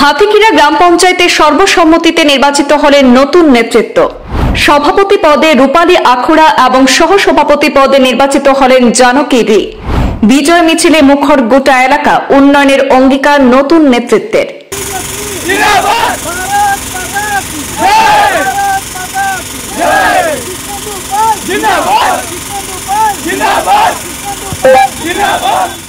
হাতিখিরা গ্রাম পঞ্চায়েতের সর্বসম্মতিতে নির্বাচিত হলেন নতুন নেতৃত্ব। সভাপতি পদে রূপালী আখুড়া এবং সহসভাপতি পদে নির্বাচিত হলেন জানকী রি। বিজয় মিছিলে মুখর গোটা এলাকা, উন্নয়নের অঙ্গীকার নতুন নেতৃত্বের।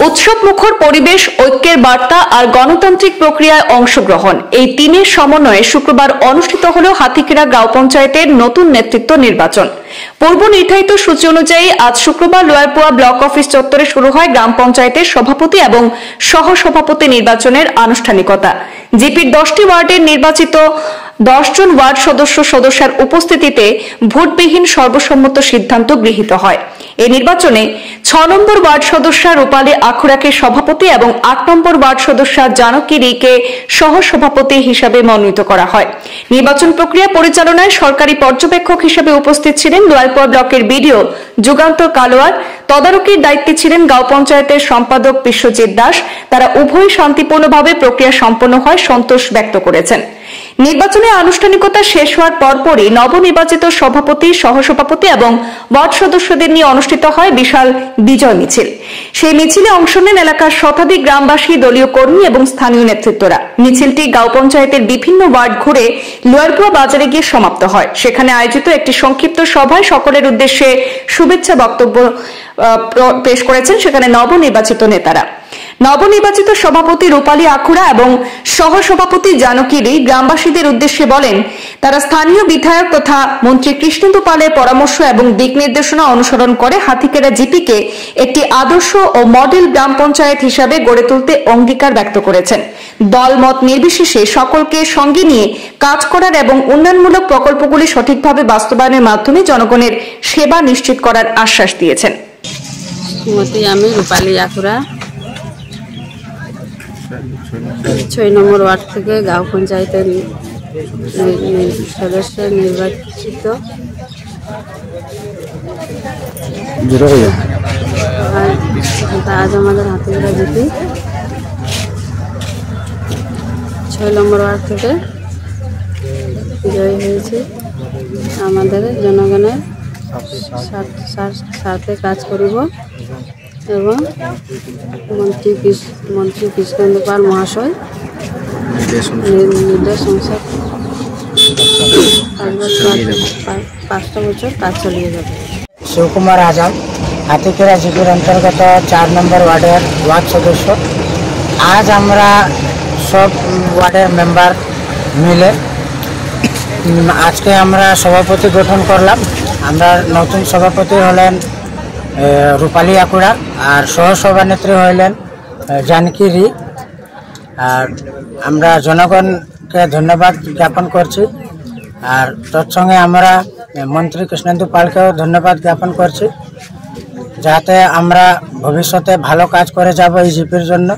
উৎসব মুখর পরিবেশ, ঐক্যের বার্তা আর গণতান্ত্রিক প্রক্রিয়ায় অংশগ্রহণ, এই তিনের সমন্বয়ে শুক্রবার অনুষ্ঠিত হল হাতিখিরা গ্রাম পঞ্চায়েতের নতুন নেতৃত্ব নির্বাচন। পূর্ব নির্ধারিত সূচি অনুযায়ী আজ শুক্রবার লোয়ারপোয়া ব্লক অফিস চত্বরে শুরু হয় গ্রাম পঞ্চায়েতের সভাপতি এবং সহসভাপতি নির্বাচনের আনুষ্ঠানিকতা। জিপির 10টি ওয়ার্ডের নির্বাচিত 10 জন ওয়ার্ড সদস্যের উপস্থিতিতে ভোটবিহীন সর্বসম্মত সিদ্ধান্ত গৃহীত হয়। এই নির্বাচনে 6 নম্বর ওয়ার্ড সদস্য রূপালী আখুড়াকে সভাপতি এবং 8 নম্বর ওয়ার্ড সদস্য জানকী রিকে সহসভাপতি হিসাবে মনোনীত করা হয়। নির্বাচন প্রক্রিয়া পরিচালনায় সরকারি পর্যবেক্ষক হিসেবে উপস্থিত ছিলেন লোয়ারপোয়া ব্লকের বিডিও যুগান্তর কালোয়ার। তদারকির দায়িত্বে ছিলেন গাঁও পঞ্চায়েতের সম্পাদক বিশ্বজিৎ দাস। তারা উভয় শান্তিপূর্ণভাবে প্রক্রিয়া সম্পন্ন হয় সন্তোষ ব্যক্ত করেছেন। নির্বাচনে আনুষ্ঠানিকতা শেষ হওয়ার পরপরই নবনির্বাচিত সভাপতি, সহসভাপতি এবং ওয়ার্ড সদস্যদের নিয়ে অনুষ্ঠিত হয় বিশাল বিজয় মিছিল। সেই মিছিলে অংশ নেন এলাকার শতাধিক গ্রামবাসী, দলীয় কর্মী এবং স্থানীয় নেতৃত্বরা। মিছিলটি গাঁও পঞ্চায়েতের বিভিন্ন ওয়ার্ড ঘুরে লোয়ারপোয়া বাজারে গিয়ে সমাপ্ত হয়। সেখানে আয়োজিত একটি সংক্ষিপ্ত সভায় সকলের উদ্দেশ্যে শুভেচ্ছা বক্তব্য পেশ করেছেন সেখানে নবনির্বাচিত নেতারা। নবনির্বাচিত সভাপতি রূপালী আখুড়া এবং সহসভাপতি জানকী রি গ্রামবাসীদের উদ্দেশ্যে বলেন, তারা স্থানীয় বিধায়ক তথা মন্ত্রী কৃষ্ণেন্দু পালের পরামর্শ এবং দিক নির্দেশনা অনুসরণ করে হাতিখিরা জিপিকে একটি আদর্শ ও মডেল গ্রাম পঞ্চায়েত হিসাবে গড়ে তুলতে অঙ্গীকার ব্যক্ত করেছেন। দলমত নির্বিশেষে সকলকে সঙ্গে নিয়ে কাজ করার এবং উন্নয়নমূলক প্রকল্পগুলি সঠিকভাবে বাস্তবায়নের মাধ্যমে জনগণের সেবা নিশ্চিত করার আশ্বাস দিয়েছেন। আমি রূপালী আখুড়া 6 নম্বর ওয়ার্ড থেকে গাঁও পঞ্চায়েতের সদস্য নির্বাচিত। আজ আমাদের হাতিখিরা জিপি 6 নম্বর ওয়ার্ড থেকে বিজয়ী হয়েছে। আমাদের জনগণের সাথে কাজ করিব এবং মন্ত্রী কৃষ্ণেন্দু পাল মহাশয় নির্দেশ অনুসারে 5টা বছর কাজ চালিয়ে যাবে। শিবকুমার আজাদ, হাতিখিরা জিপির অন্তর্গত 4 নম্বর ওয়ার্ডের ওয়ার্ড সদস্য। আজ আমরা সব ওয়ার্ডের মেম্বার মিলে আজকে আমরা সভাপতি গঠন করলাম। আমরা নতুন সভাপতি হলেন রূপালী আখুড়া আর সহসভানেত্রী হইলেন জানকী রি। আর আমরা জনগণকে ধন্যবাদ জ্ঞাপন করছি। আর তৎসঙ্গে আমরা মন্ত্রী কৃষ্ণেন্দু পালকেও ধন্যবাদ জ্ঞাপন করছি, যাতে আমরা ভবিষ্যতে ভালো কাজ করে যাব এই জিপির জন্য।